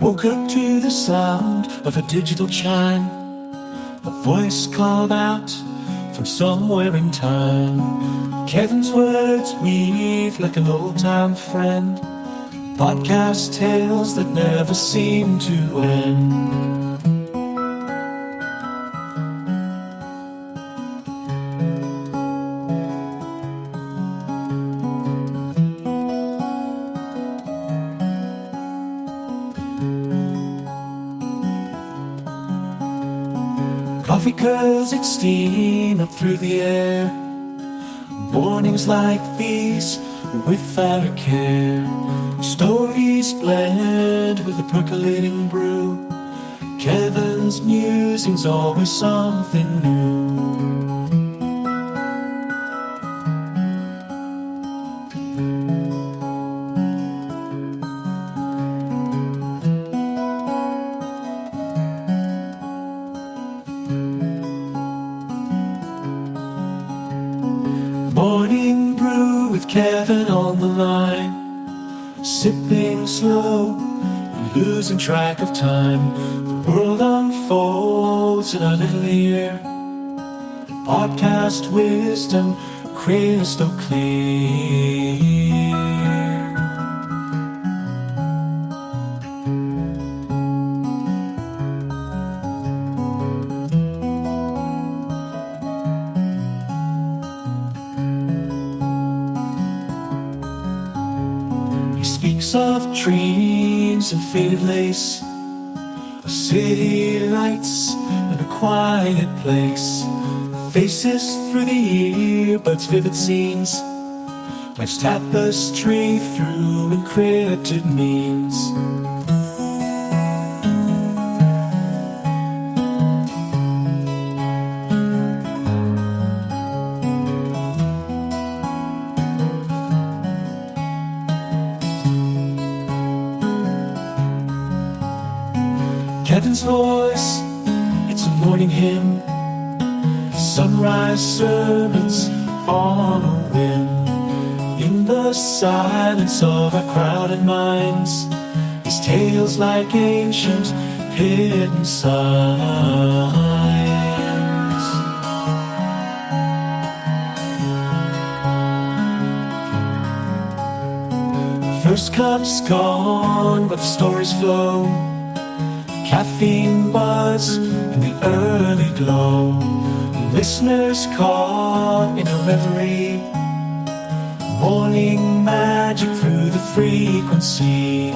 Woke up to the sound of a digital chime. A voice called out from somewhere in time. Kevin's words weave like an old-time friend. Podcast tales that never seem to end. Coffee curls its steam up through the air. Mornings like these without a care. Stories blend with the percolating brew. Kevin's musing's always something new. Morning brew with Kevin on the line. Sipping slow, losing track of time. The world unfolds in our little ear. Podcast wisdom crystal clear. Of dreams and faded lace, of city lights and a quiet place. Faces through the earbuds, vivid scenes. Life's tapestry through encrypted means. Kevin's voice, it's a morning hymn. Sunrise sermons on a whim. In the silence of our crowded minds, his tales like ancient hidden signs. The first cup's gone, but the stories flow. Caffeine buzz in the early glow. Listeners caught in a reverie. Morning magic through the frequency.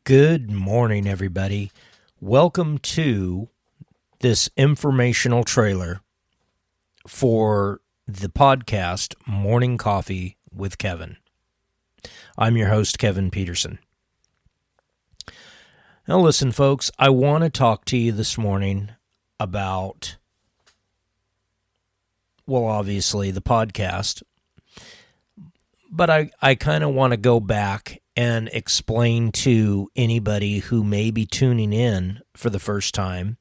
Good morning, everybody. Welcome to this informational trailer for the podcast Morning Coffee with Kevin. I'm your host, Kevin Peterson. Now listen, folks, I want to talk to you this morning about, well, obviously the podcast, but I kind of want to go back and explain to anybody who may be tuning in for the first time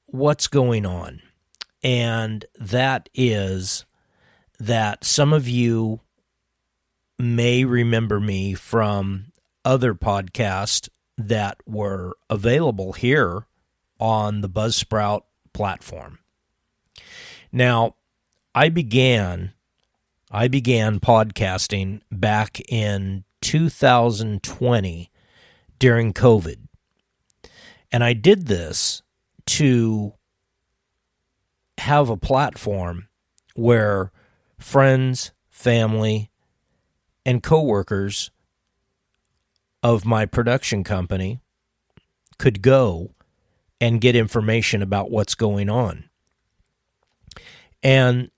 what's going on. And that is that some of you may remember me from other podcasts that were available here on the Buzzsprout platform. Now, I began podcasting back in 2020 during COVID. And I did this to have a platform where friends, family, and coworkers of my production company could go and get information about what's going on. And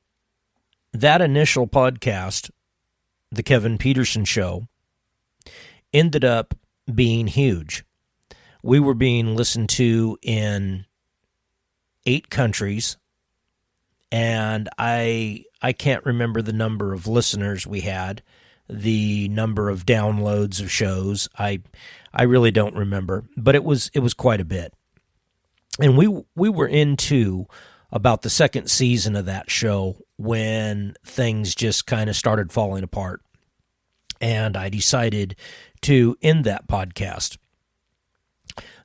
that initial podcast, The Kevin Peterson Show, ended up being huge. We were being listened to in 8 countries, and I can't remember the number of listeners we had, the number of downloads of shows. I really don't remember, but it was quite a bit. And we were into about the second season of that show when things just kind of started falling apart. And I decided to end that podcast.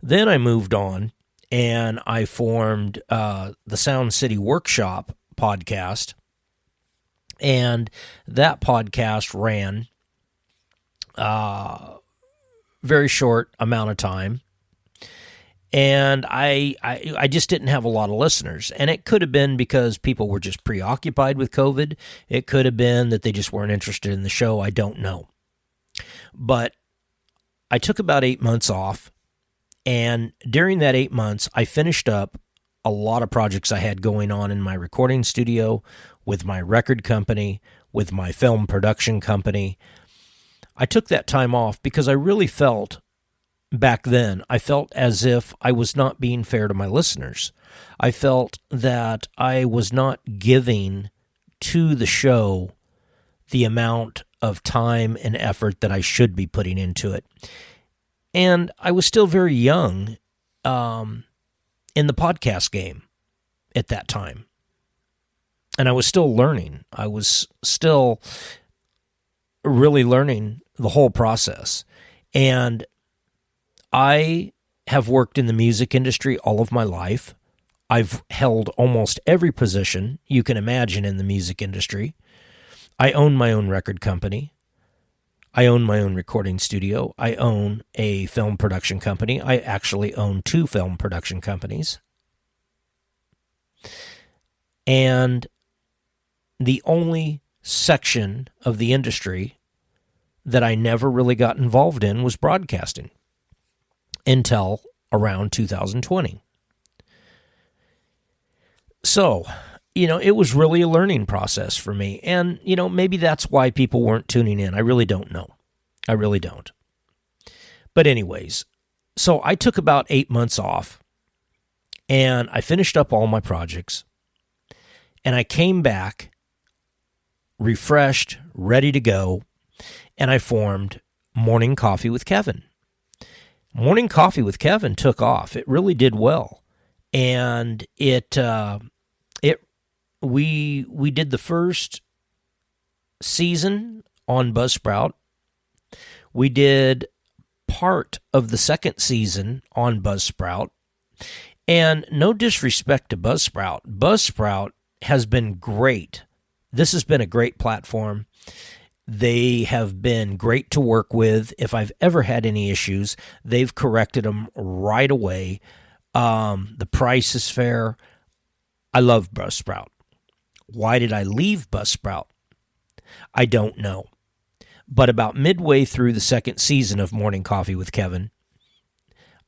Then I moved on and I formed the Sound City Workshop podcast. And that podcast ran very short amount of time. And I just didn't have a lot of listeners. And it could have been because people were just preoccupied with COVID. It could have been that they just weren't interested in the show. I don't know. But I took about 8 months off. And during that 8 months, I finished up a lot of projects I had going on in my recording studio, with my record company, with my film production company. I took that time off because I really felt back then, I felt as if I was not being fair to my listeners. I felt that I was not giving to the show the amount of time and effort that I should be putting into it. And I was still very young in the podcast game at that time. And I was still learning. I was still really learning the whole process. And I have worked in the music industry all of my life. I've held almost every position you can imagine in the music industry. I own my own record company. I own my own recording studio. I own a film production company. I actually own 2 film production companies. And the only section of the industry that I never really got involved in was broadcasting until around 2020. So, it was really a learning process for me. And, maybe that's why people weren't tuning in. I really don't know. I really don't. But anyways, so I took about 8 months off and I finished up all my projects and I came back refreshed, ready to go, and I formed Morning Coffee with Kevin. Morning Coffee with Kevin took off. It really did well. And we did the first season on Buzzsprout. We did part of the second season on Buzzsprout. And no disrespect to Buzzsprout. Buzzsprout has been great. This has been a great platform. They have been great to work with. If I've ever had any issues, they've corrected them right away. The price is fair. I love Buzzsprout. Why did I leave Buzzsprout? I don't know. But about midway through the second season of Morning Coffee with Kevin,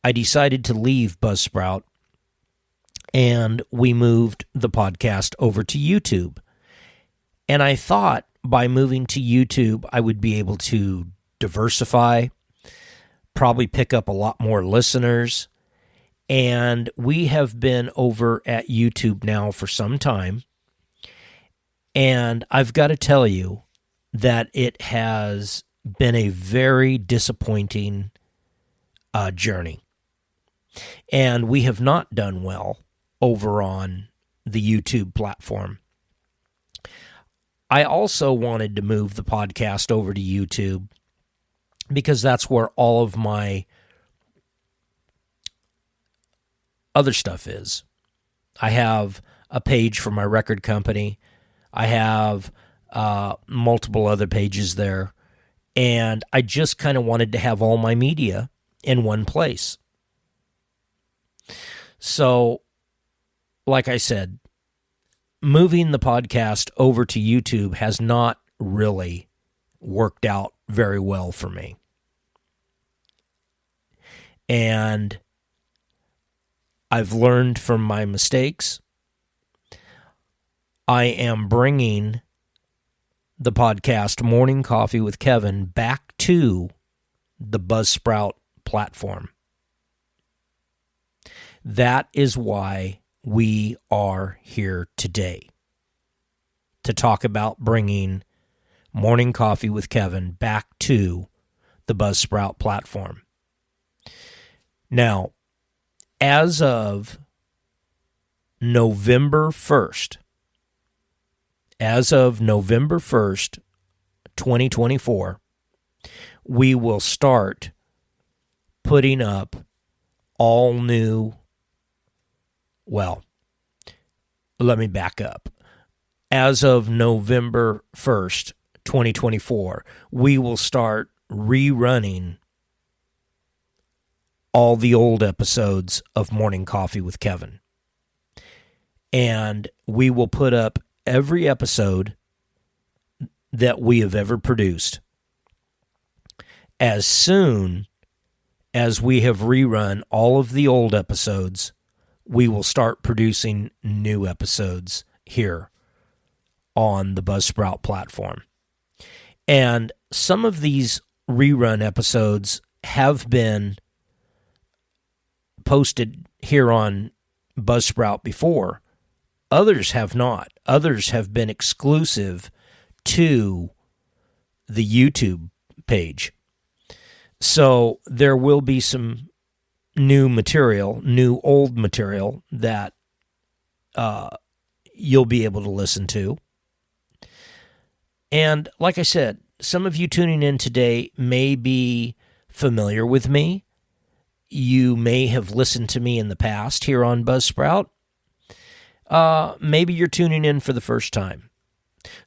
I decided to leave Buzzsprout, and we moved the podcast over to YouTube. And I thought by moving to YouTube, I would be able to diversify, probably pick up a lot more listeners. And we have been over at YouTube now for some time. And I've got to tell you that it has been a very disappointing journey. And we have not done well over on the YouTube platform. I also wanted to move the podcast over to YouTube because that's where all of my other stuff is. I have a page for my record company. I have multiple other pages there. And I just kind of wanted to have all my media in one place. So, like I said, moving the podcast over to YouTube has not really worked out very well for me. And I've learned from my mistakes. I am bringing the podcast Morning Coffee with Kevin back to the Buzzsprout platform. That is why we are here today, to talk about bringing Morning Coffee with Kevin back to the Buzzsprout platform. Now, as of November 1st, 2024, we will start putting up all new, well, let me back up. As of November 1st, 2024, we will start rerunning all the old episodes of Morning Coffee with Kevin. And we will put up every episode that we have ever produced. As soon as we have rerun all of the old episodes, we will start producing new episodes here on the Buzzsprout platform. And some of these rerun episodes have been posted here on Buzzsprout before. Others have not. Others have been exclusive to the YouTube page. So there will be some new old material that you'll be able to listen to. And like I said, some of you tuning in today may be familiar with me. You may have listened to me in the past here on Buzzsprout. Maybe you're tuning in for the first time.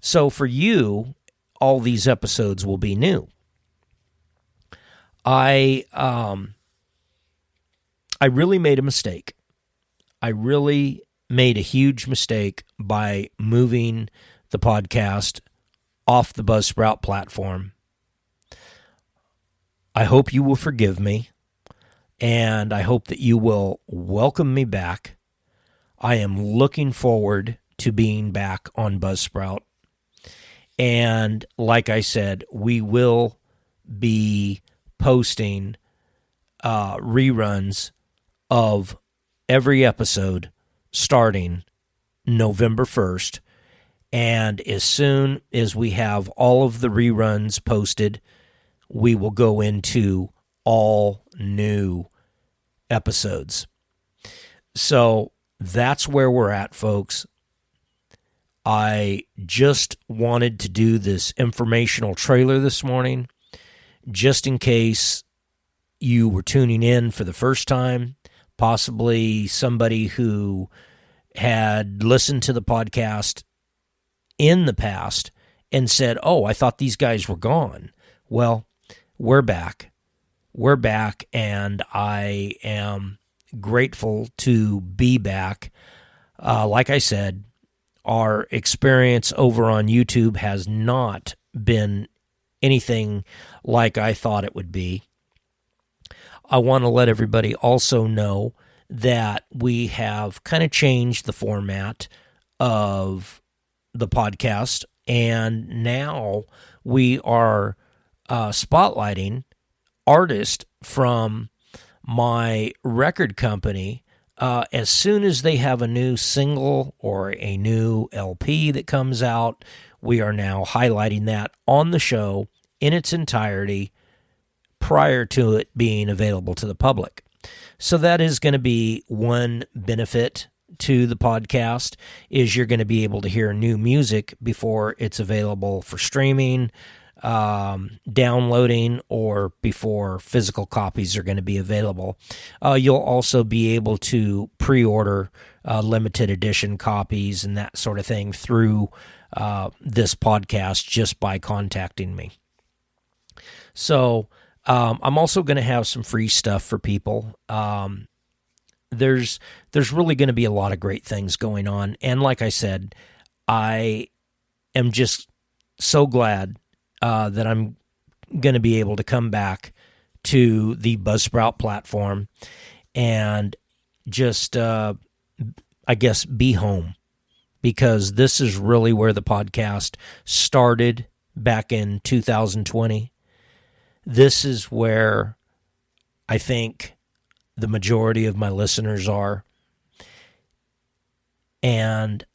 So for you, all these episodes will be new. I really made a mistake. I really made a huge mistake by moving the podcast off the Buzzsprout platform. I hope you will forgive me, and I hope that you will welcome me back. I am looking forward to being back on Buzzsprout. And like I said, we will be posting reruns of every episode starting November 1st. And as soon as we have all of the reruns posted, we will go into all new episodes. So that's where we're at, folks. I just wanted to do this informational trailer this morning, just in case you were tuning in for the first time, possibly somebody who had listened to the podcast in the past and said, oh, I thought these guys were gone. Well, we're back. We're back, and I am grateful to be back. Like I said, our experience over on YouTube has not been anything like I thought it would be. I want to let everybody also know that we have kind of changed the format of the podcast, and now we are spotlighting artists from my record company. As soon as they have a new single or a new LP that comes out, we are now highlighting that on the show in its entirety prior to it being available to the public. So that is going to be one benefit to the podcast, is you're going to be able to hear new music before it's available for streaming, downloading, or before physical copies are going to be available. You'll also be able to pre-order limited edition copies and that sort of thing through this podcast just by contacting me. So I'm also going to have some free stuff for people. there's really going to be a lot of great things going on. And like I said, I am just so glad that I'm going to be able to come back to the Buzzsprout platform and just, I guess, be home, because this is really where the podcast started back in 2020. This is where I think the majority of my listeners are. And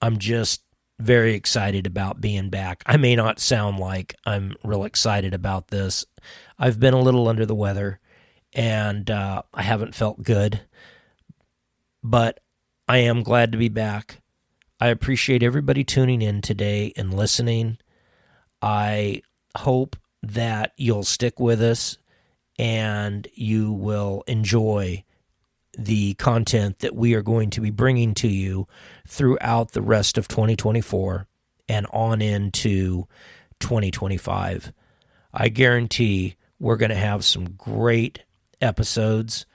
I'm just very excited about being back. I may not sound like I'm real excited about this. I've been a little under the weather, and I haven't felt good. But I am glad to be back. I appreciate everybody tuning in today and listening. I hope that you'll stick with us and you will enjoy the content that we are going to be bringing to you throughout the rest of 2024 and on into 2025. I guarantee we're going to have some great episodes,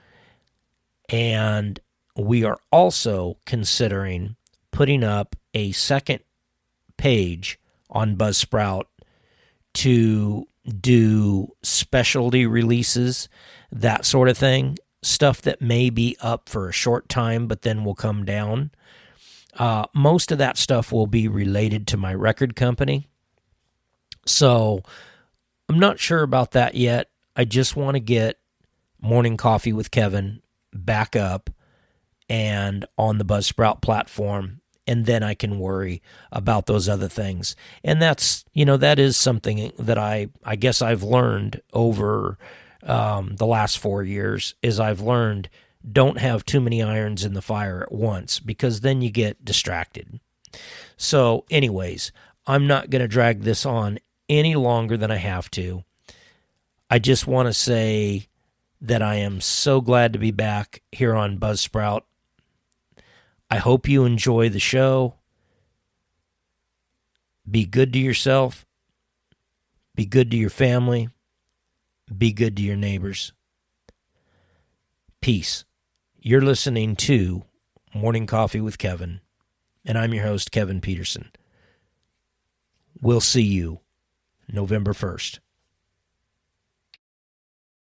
and we are also considering putting up a second page on Buzzsprout to do specialty releases, that sort of thing. Stuff that may be up for a short time, but then will come down. Most of that stuff will be related to my record company. So I'm not sure about that yet. I just want to get Morning Coffee with Kevin back up and on the Buzzsprout platform, and then I can worry about those other things. And that's, that is something that I guess I've learned over the last 4 years, is I've learned don't have too many irons in the fire at once, because then you get distracted. So anyways, I'm not going to drag this on any longer than I have to. I just want to say that I am so glad to be back here on Buzzsprout. I hope you enjoy the show. Be good to yourself. Be good to your family. Be good to your neighbors. Peace. You're listening to Morning Coffee with Kevin, and I'm your host, Kevin Peterson. We'll see you November 1st.